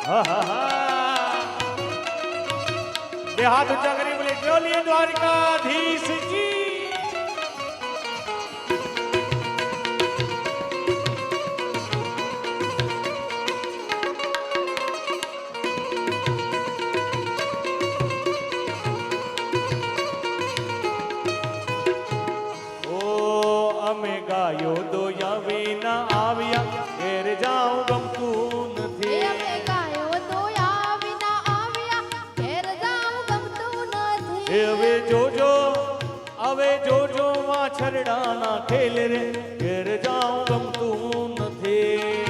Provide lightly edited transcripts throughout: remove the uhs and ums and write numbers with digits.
બે હાથ ઊંચા કરી બોલે બોલીએ દ્વારકાધીશ કી ગાયો દોયા વિના આવ્યા ઘેર જાઉં ગમતું નથી અમે ગાયો દોયા વિના આવ્યા ઘેર જાઉં ગમતું નથી હવે જોજો વાછરડાના ખેલ રે ઘેર જાઉં ગમતું નથી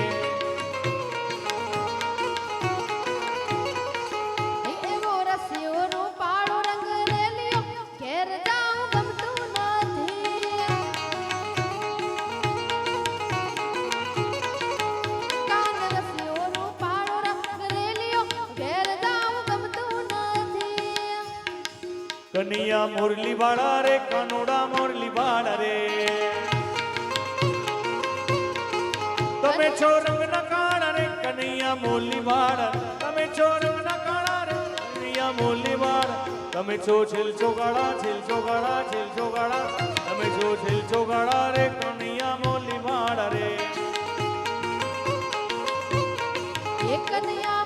એવો રસિયો રૂપાળો રંગ રેલિયો ઘેર જાઉં ગમતું નથી કાન રસિયો રૂપાળો રંગ રેલિયો ઘેર જાઉં ગમતું નથી કનૈયા મોરલી વાળા રે કાનોડા મોરલી વાળા રે તમે છો રંગના કાળા રે કનૈયા મોરલી વાળા તમે છો રંગના કાળા રે કનૈયા મોરલી વાળા તમે છો છેલછો ગાળા તમે છો છેલછો ગાળા રે કનૈયા મોરલી વાળા રે એ કનૈયા